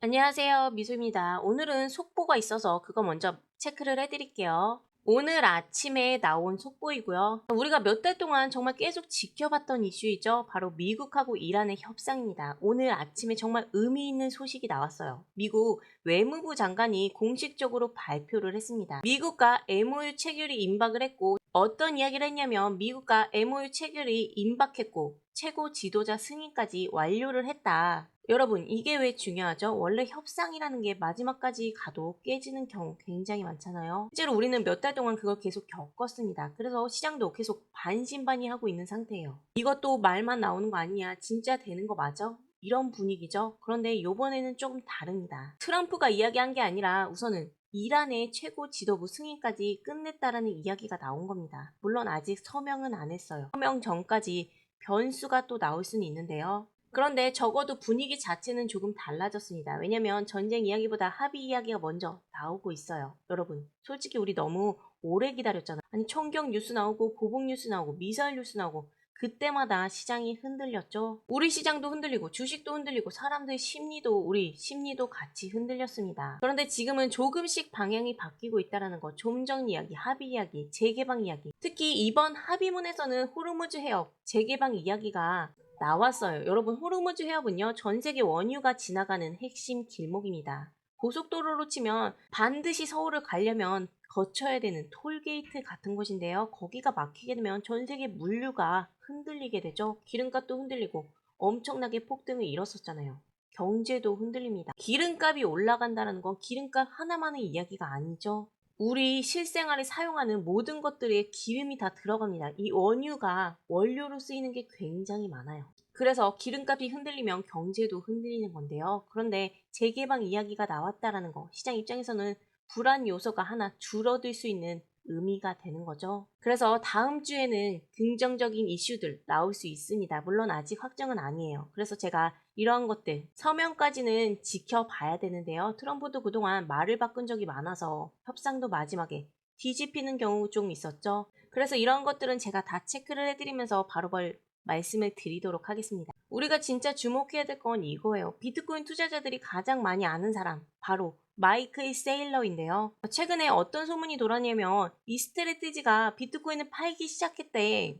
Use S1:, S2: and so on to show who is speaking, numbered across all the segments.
S1: 안녕하세요. 미수입니다. 오늘은 속보가 있어서 그거 먼저 체크를 해드릴게요. 오늘 아침에 나온 속보이고요. 우리가 몇 달 동안 정말 계속 지켜봤던 이슈이죠. 바로 미국하고 이란의 협상입니다. 오늘 아침에 정말 의미 있는 소식이 나왔어요. 미국 외무부 장관이 공식적으로 발표를 했습니다. 미국과 MOU 체결이 임박을 했고, 어떤 이야기를 했냐면 미국과 MOU 체결이 임박했고 최고 지도자 승인까지 완료를 했다. 여러분, 이게 왜 중요하죠? 원래 협상이라는 게 마지막까지 가도 깨지는 경우 굉장히 많잖아요. 실제로 우리는 몇 달 동안 그걸 계속 겪었습니다. 그래서 시장도 계속 반신반의하고 있는 상태예요. 이것도 말만 나오는 거 아니야. 진짜 되는 거 맞아? 이런 분위기죠. 그런데 이번에는 조금 다릅니다. 트럼프가 이야기한 게 아니라 우선은 이란의 최고 지도부 승인까지 끝냈다라는 이야기가 나온 겁니다. 물론 아직 서명은 안 했어요. 서명 전까지 변수가 또 나올 수는 있는데요. 그런데 적어도 분위기 자체는 조금 달라졌습니다. 왜냐면 전쟁 이야기보다 합의 이야기가 먼저 나오고 있어요. 여러분, 솔직히 우리 너무 오래 기다렸잖아요. 아니, 총격 뉴스 나오고 보복 뉴스 나오고 미사일 뉴스 나오고 그때마다 시장이 흔들렸죠. 우리 시장도 흔들리고 주식도 흔들리고 사람들 심리도 우리 심리도 같이 흔들렸습니다. 그런데 지금은 조금씩 방향이 바뀌고 있다는 거. 좀전 이야기, 합의 이야기, 재개방 이야기. 특히 이번 합의문에서는 호르무즈 해협 재개방 이야기가 나왔어요. 여러분, 호르무즈 해협은요, 전 세계 원유가 지나가는 핵심 길목입니다. 고속도로로 치면 반드시 서울을 가려면 거쳐야 되는 톨게이트 같은 곳인데요. 거기가 막히게 되면 전 세계 물류가 흔들리게 되죠. 기름값도 흔들리고 엄청나게 폭등을 일었었잖아요. 경제도 흔들립니다. 기름값이 올라간다는 건 기름값 하나만의 이야기가 아니죠. 우리 실생활에 사용하는 모든 것들에 기름이 다 들어갑니다. 이 원유가 원료로 쓰이는 게 굉장히 많아요. 그래서 기름값이 흔들리면 경제도 흔들리는 건데요. 그런데 재개방 이야기가 나왔다라는 거, 시장 입장에서는 불안 요소가 하나 줄어들 수 있는 의미가 되는 거죠. 그래서 다음 주에는 긍정적인 이슈들 나올 수 있습니다. 물론 아직 확정은 아니에요. 그래서 제가 이러한 것들 서명까지는 지켜봐야 되는데요. 트럼프도 그동안 말을 바꾼 적이 많아서 협상도 마지막에 뒤집히는 경우 좀 있었죠. 그래서 이런 것들은 제가 다 체크를 해드리면서 바로바로 말씀을 드리도록 하겠습니다. 우리가 진짜 주목해야 될 건 이거예요. 비트코인 투자자들이 가장 많이 아는 사람, 바로 마이클 세일러인데요. 최근에 어떤 소문이 돌았냐면 이 스트레티지가 비트코인을 팔기 시작했대.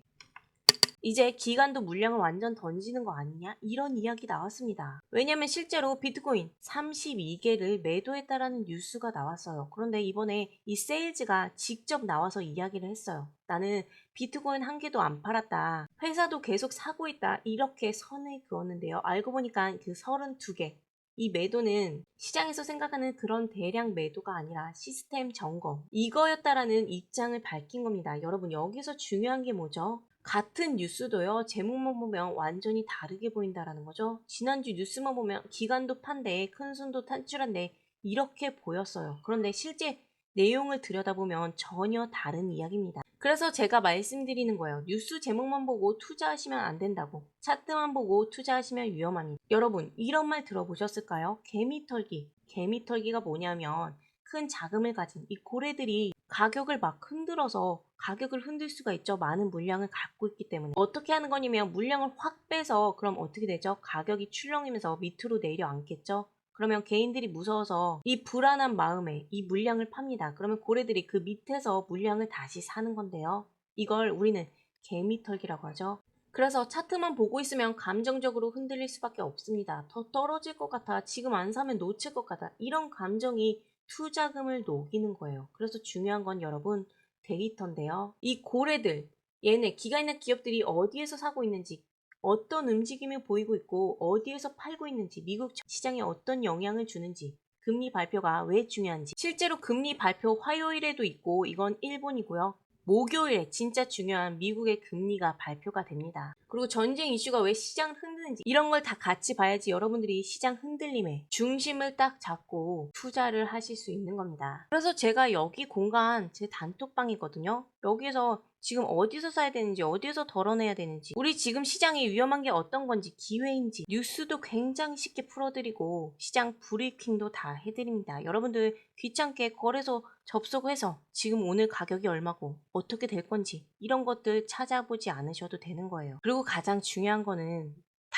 S1: 이제 기관도 물량을 완전 던지는 거 아니냐? 이런 이야기 나왔습니다. 왜냐면 실제로 비트코인 32개를 매도했다라는 뉴스가 나왔어요. 그런데 이번에 이 세일즈가 직접 나와서 이야기를 했어요. 나는 비트코인 한 개도 안 팔았다. 회사도 계속 사고 있다. 이렇게 선을 그었는데요. 알고 보니까 그 32개. 이 매도는 시장에서 생각하는 그런 대량 매도가 아니라 시스템 점검. 이거였다라는 입장을 밝힌 겁니다. 여러분, 여기서 중요한 게 뭐죠? 같은 뉴스도요, 제목만 보면 완전히 다르게 보인다라는 거죠. 지난주 뉴스만 보면 기간도 판대, 큰 손도 탄출한데 이렇게 보였어요. 그런데 실제 내용을 들여다보면 전혀 다른 이야기입니다. 그래서 제가 말씀드리는 거예요. 뉴스 제목만 보고 투자하시면 안 된다고. 차트만 보고 투자하시면 위험합니다. 여러분, 이런 말 들어보셨을까요? 개미털기. 개미털기가 뭐냐면 큰 자금을 가진 이 고래들이 가격을 막 흔들어서 가격을 흔들 수가 있죠. 많은 물량을 갖고 있기 때문에. 어떻게 하는 거냐면 물량을 확 빼서 그럼 어떻게 되죠? 가격이 출렁이면서 밑으로 내려앉겠죠. 그러면 개인들이 무서워서 이 불안한 마음에 이 물량을 팝니다. 그러면 고래들이 그 밑에서 물량을 다시 사는 건데요. 이걸 우리는 개미털기라고 하죠. 그래서 차트만 보고 있으면 감정적으로 흔들릴 수밖에 없습니다. 더 떨어질 것 같아. 지금 안 사면 놓칠 것 같아. 이런 감정이 투자금을 녹이는 거예요. 그래서 중요한 건 여러분 데이터인데요. 이 고래들, 얘네 기가 있는 기업들이 어디에서 사고 있는지, 어떤 움직임을 보이고 있고 어디에서 팔고 있는지, 미국 시장에 어떤 영향을 주는지, 금리 발표가 왜 중요한지. 실제로 금리 발표 화요일에도 있고 이건 일본이고요. 목요일에 진짜 중요한 미국의 금리가 발표가 됩니다. 그리고 전쟁 이슈가 왜 시장을 흔드는지 이런 걸 다 같이 봐야지 여러분들이 시장 흔들림에 중심을 딱 잡고 투자를 하실 수 있는 겁니다. 그래서 제가 여기 공간 제 단톡방이거든요. 여기에서 지금 어디서 사야 되는지 어디에서 덜어내야 되는지 우리 지금 시장이 위험한 게 어떤 건지 기회인지 뉴스도 굉장히 쉽게 풀어드리고 시장 브리핑도 다 해드립니다. 여러분들 귀찮게 거래소 접속해서 지금 오늘 가격이 얼마고 어떻게 될 건지 이런 것들 찾아보지 않으셔도 되는 거예요. 그리고 가장 중요한 거는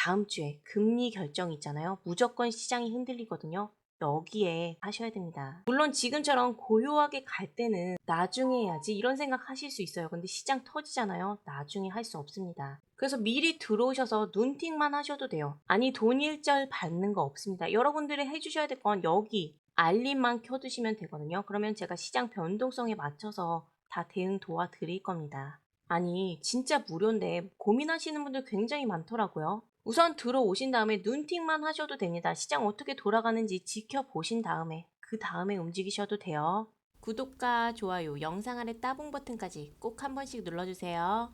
S1: 다음 주에 금리 결정이 있잖아요. 무조건 시장이 흔들리거든요. 여기에 하셔야 됩니다. 물론 지금처럼 고요하게 갈 때는 나중에 해야지 이런 생각 하실 수 있어요. 근데 시장 터지잖아요. 나중에 할 수 없습니다. 그래서 미리 들어오셔서 눈팅만 하셔도 돼요. 아니 돈 일절 받는 거 없습니다. 여러분들이 해주셔야 될 건 여기 알림만 켜두시면 되거든요. 그러면 제가 시장 변동성에 맞춰서 다 대응 도와드릴 겁니다. 아니 진짜 무료인데 고민하시는 분들 굉장히 많더라고요. 우선 들어오신 다음에 눈팅만 하셔도 됩니다. 시장 어떻게 돌아가는지 지켜보신 다음에 그 다음에 움직이셔도 돼요. 구독과 좋아요, 영상 아래 따봉 버튼까지 꼭 한 번씩 눌러주세요.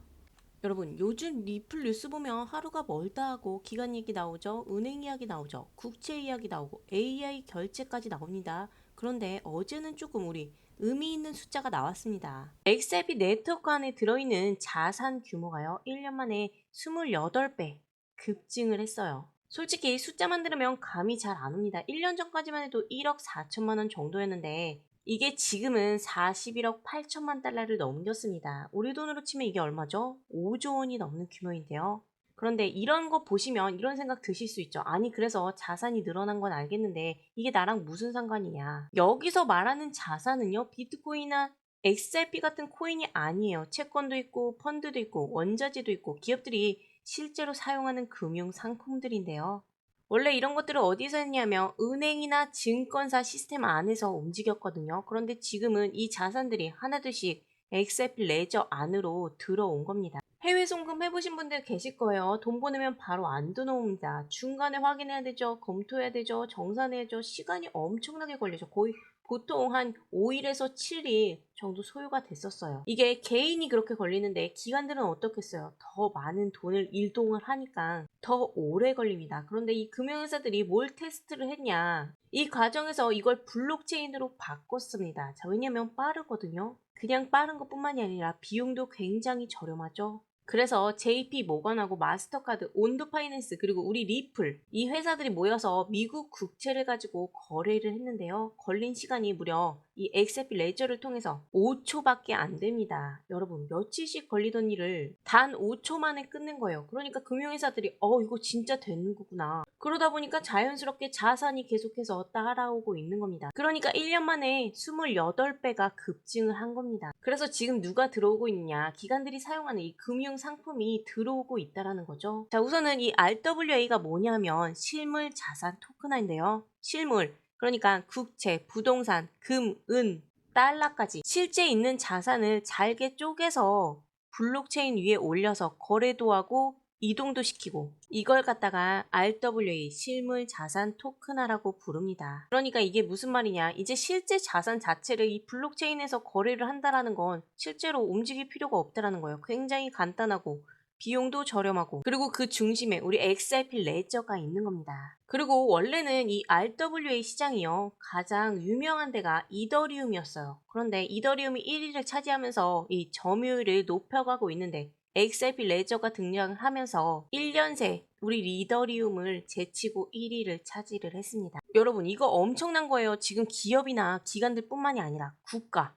S1: 여러분 요즘 리플 뉴스 보면 하루가 멀다 하고 기관 얘기 나오죠. 은행 이야기 나오죠. 국채 이야기 나오고 AI 결제까지 나옵니다. 그런데 어제는 조금 우리 의미 있는 숫자가 나왔습니다. 엑셀피 네트워크 안에 들어있는 자산 규모가요. 1년 만에 28배 급증을 했어요. 솔직히 숫자만 들으면 감이 잘 안 옵니다. 1년 전까지만 해도 1억 4천만 원 정도였는데 이게 지금은 41억 8천만 달러를 넘겼습니다. 우리 돈으로 치면 이게 얼마죠? 5조 원이 넘는 규모인데요. 그런데 이런 거 보시면 이런 생각 드실 수 있죠. 아니 그래서 자산이 늘어난 건 알겠는데 이게 나랑 무슨 상관이냐. 여기서 말하는 자산은요. 비트코인이나 XRP 같은 코인이 아니에요. 채권도 있고 펀드도 있고 원자재도 있고 기업들이 실제로 사용하는 금융 상품들인데요. 원래 이런 것들을 어디서 했냐면 은행이나 증권사 시스템 안에서 움직였거든요. 그런데 지금은 이 자산들이 하나둘씩 XRP 레저 안으로 들어온 겁니다. 해외 송금 해보신 분들 계실 거예요. 돈 보내면 바로 안 들어옵니다. 중간에 확인해야 되죠. 검토해야 되죠. 정산해야죠. 시간이 엄청나게 걸리죠. 거의 보통 한 5일에서 7일 정도 소요가 됐었어요. 이게 개인이 그렇게 걸리는데 기관들은 어떻겠어요? 더 많은 돈을 일동을 하니까 더 오래 걸립니다. 그런데 이 금융회사들이 뭘 테스트를 했냐? 이 과정에서 이걸 블록체인으로 바꿨습니다. 자, 왜냐면 빠르거든요. 그냥 빠른 것뿐만이 아니라 비용도 굉장히 저렴하죠. 그래서 JP 모건하고 마스터카드, 온도파이낸스 그리고 우리 리플 이 회사들이 모여서 미국 국채를 가지고 거래를 했는데요. 걸린 시간이 무려 이 XRP 레저를 통해서 5초밖에 안 됩니다. 여러분 며칠씩 걸리던 일을 단 5초 만에 끝낸 거예요. 그러니까 금융회사들이 이거 진짜 되는 거구나. 그러다 보니까 자연스럽게 자산이 계속해서 따라오고 있는 겁니다. 그러니까 1년 만에 28배가 급증을 한 겁니다. 그래서 지금 누가 들어오고 있냐? 기관들이 사용하는 이 금융 상품이 들어오고 있다라는 거죠. 자, 우선은 이 RWA가 뭐냐면 실물 자산 토큰화인데요. 실물, 그러니까 국채, 부동산, 금, 은, 달러까지 실제 있는 자산을 잘게 쪼개서 블록체인 위에 올려서 거래도 하고 이동도 시키고 이걸 갖다가 RWA 실물 자산 토큰화라고 부릅니다. 그러니까 이게 무슨 말이냐? 이제 실제 자산 자체를 이 블록체인에서 거래를 한다라는 건 실제로 움직일 필요가 없다라는 거예요. 굉장히 간단하고 비용도 저렴하고 그리고 그 중심에 우리 XRP 레저가 있는 겁니다. 그리고 원래는 이 RWA 시장이요. 가장 유명한 데가 이더리움이었어요. 그런데 이더리움이 1위를 차지하면서 이 점유율을 높여가고 있는데 XRP 레저가 등장을 하면서 1년 새 우리 이더리움을 제치고 1위를 차지를 했습니다. 여러분 이거 엄청난 거예요. 지금 기업이나 기관들 뿐만이 아니라 국가,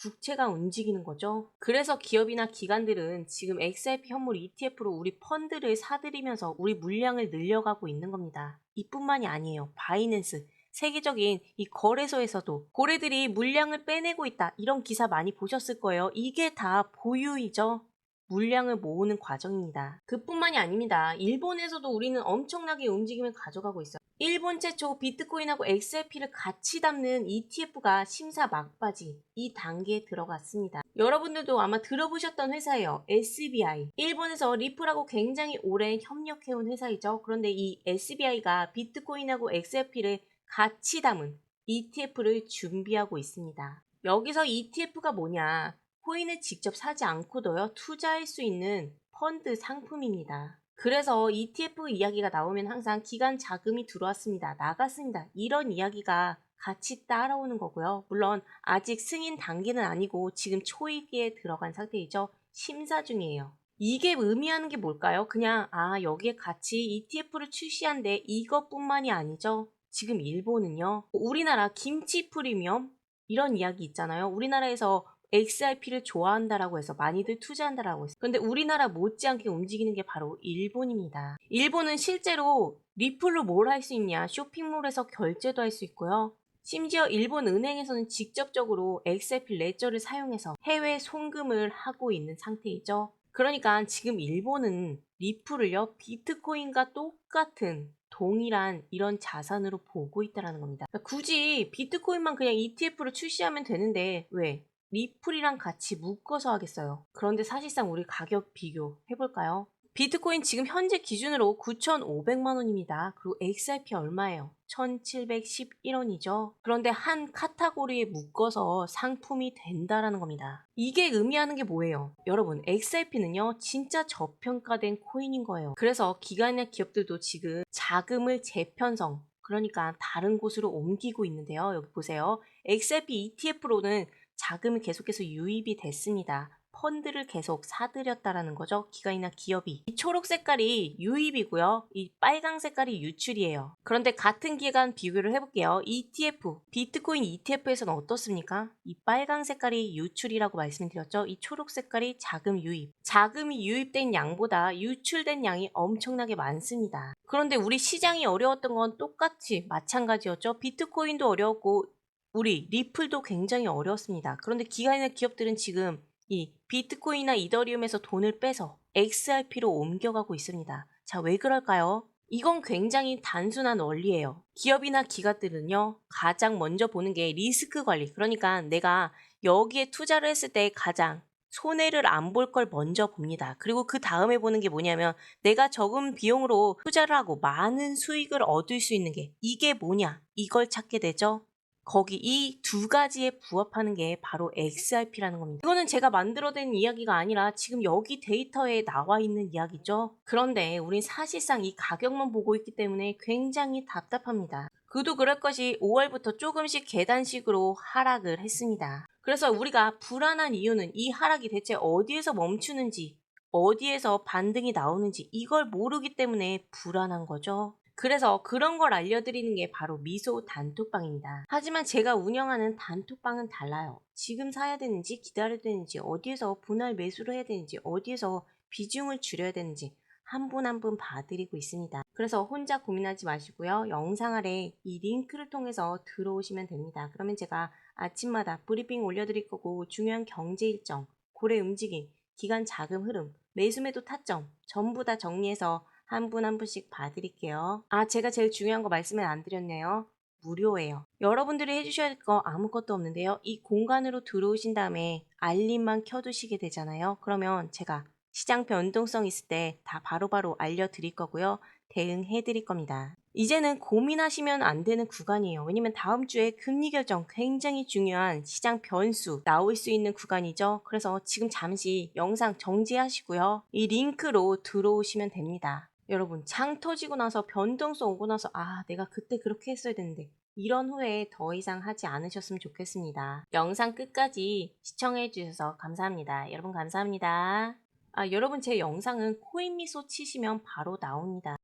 S1: 국채가 움직이는 거죠. 그래서 기업이나 기관들은 지금 XRP 현물 ETF로 우리 펀드를 사들이면서 우리 물량을 늘려가고 있는 겁니다. 이뿐만이 아니에요. 바이낸스, 세계적인 이 거래소에서도 고래들이 물량을 빼내고 있다. 이런 기사 많이 보셨을 거예요. 이게 다 보유이죠. 물량을 모으는 과정입니다. 그뿐만이 아닙니다. 일본에서도 우리는 엄청나게 움직임을 가져가고 있어요. 일본 최초 비트코인하고 XRP를 같이 담는 ETF가 심사 막바지 이 단계에 들어갔습니다. 여러분들도 아마 들어보셨던 회사예요. SBI. 일본에서 리플하고 굉장히 오래 협력해온 회사이죠. 그런데 이 SBI가 비트코인하고 XRP를 같이 담은 ETF를 준비하고 있습니다. 여기서 ETF가 뭐냐? 코인을 직접 사지 않고도요, 투자할 수 있는 펀드 상품입니다. 그래서 ETF 이야기가 나오면 항상 기관 자금이 들어왔습니다. 나갔습니다. 이런 이야기가 같이 따라오는 거고요. 물론 아직 승인 단계는 아니고 지금 초위기에 들어간 상태이죠. 심사 중이에요. 이게 의미하는 게 뭘까요? 그냥 여기에 같이 ETF를 출시한데 이것뿐만이 아니죠. 지금 일본은요. 우리나라 김치 프리미엄 이런 이야기 있잖아요. 우리나라에서 XRP를 좋아한다라고 해서 많이들 투자한다라고 했어요. 그런데 우리나라 못지않게 움직이는 게 바로 일본입니다. 일본은 실제로 리플로 뭘 할 수 있냐? 쇼핑몰에서 결제도 할 수 있고요. 심지어 일본 은행에서는 직접적으로 XRP 레저를 사용해서 해외 송금을 하고 있는 상태이죠. 그러니까 지금 일본은 리플을요, 비트코인과 똑같은 동일한 이런 자산으로 보고 있다는 겁니다. 그러니까 굳이 비트코인만 그냥 ETF로 출시하면 되는데 왜? 리플이랑 같이 묶어서 하겠어요. 그런데 사실상 우리 가격 비교해볼까요? 비트코인 지금 현재 기준으로 9,500만 원입니다. 그리고 XRP 얼마예요? 1,711원이죠. 그런데 한 카테고리에 묶어서 상품이 된다라는 겁니다. 이게 의미하는 게 뭐예요? 여러분, XRP는요, 진짜 저평가된 코인인 거예요. 그래서 기관이나 기업들도 지금 자금을 재편성, 그러니까 다른 곳으로 옮기고 있는데요. 여기 보세요. XRP ETF로는 자금이 계속해서 유입이 됐습니다. 펀드를 계속 사들였다라는 거죠. 기관이나 기업이. 이 초록 색깔이 유입이고요. 이 빨강 색깔이 유출이에요. 그런데 같은 기간 비교를 해볼게요. ETF, 비트코인 ETF에서는 어떻습니까? 이 빨강 색깔이 유출이라고 말씀드렸죠. 이 초록 색깔이 자금 유입. 자금이 유입된 양보다 유출된 양이 엄청나게 많습니다. 그런데 우리 시장이 어려웠던 건 똑같이 마찬가지였죠. 비트코인도 어려웠고 우리 리플도 굉장히 어려웠습니다. 그런데 기관이나 기업들은 지금 이 비트코인이나 이더리움에서 돈을 빼서 XRP로 옮겨가고 있습니다. 자, 왜 그럴까요? 이건 굉장히 단순한 원리예요. 기업이나 기관들은요, 가장 먼저 보는 게 리스크 관리. 그러니까 내가 여기에 투자를 했을 때 가장 손해를 안 볼 걸 먼저 봅니다. 그리고 그 다음에 보는 게 뭐냐면 내가 적은 비용으로 투자를 하고 많은 수익을 얻을 수 있는 게 이게 뭐냐? 이걸 찾게 되죠. 거기 이 두 가지에 부합하는 게 바로 XRP라는 겁니다. 이거는 제가 만들어낸 이야기가 아니라 지금 여기 데이터에 나와 있는 이야기죠. 그런데 우린 사실상 이 가격만 보고 있기 때문에 굉장히 답답합니다. 그도 그럴 것이 5월부터 조금씩 계단식으로 하락을 했습니다. 그래서 우리가 불안한 이유는 이 하락이 대체 어디에서 멈추는지, 어디에서 반등이 나오는지 이걸 모르기 때문에 불안한 거죠. 그래서 그런 걸 알려드리는 게 바로 미소 단톡방입니다. 하지만 제가 운영하는 단톡방은 달라요. 지금 사야 되는지 기다려야 되는지 어디에서 분할 매수를 해야 되는지 어디에서 비중을 줄여야 되는지 한 분 한 분 봐드리고 있습니다. 그래서 혼자 고민하지 마시고요. 영상 아래 이 링크를 통해서 들어오시면 됩니다. 그러면 제가 아침마다 브리핑 올려드릴 거고 중요한 경제 일정, 고래 움직임, 기간 자금 흐름, 매수매도 타점 전부 다 정리해서 한 분 한 분씩 봐드릴게요. 아, 제가 제일 중요한 거 말씀을 안 드렸네요. 무료예요. 여러분들이 해주셔야 할 거 아무것도 없는데요. 이 공간으로 들어오신 다음에 알림만 켜두시게 되잖아요. 그러면 제가 시장 변동성 있을 때 다 바로바로 알려드릴 거고요. 대응해 드릴 겁니다. 이제는 고민하시면 안 되는 구간이에요. 왜냐면 다음 주에 금리 결정 굉장히 중요한 시장 변수 나올 수 있는 구간이죠. 그래서 지금 잠시 영상 정지하시고요. 이 링크로 들어오시면 됩니다. 여러분, 장 터지고 나서 변동성 오고 나서 아, 내가 그때 그렇게 했어야 되는데 이런 후회 더 이상 하지 않으셨으면 좋겠습니다. 영상 끝까지 시청해 주셔서 감사합니다. 여러분 감사합니다. 아, 여러분 제 영상은 코인미소 치시면 바로 나옵니다.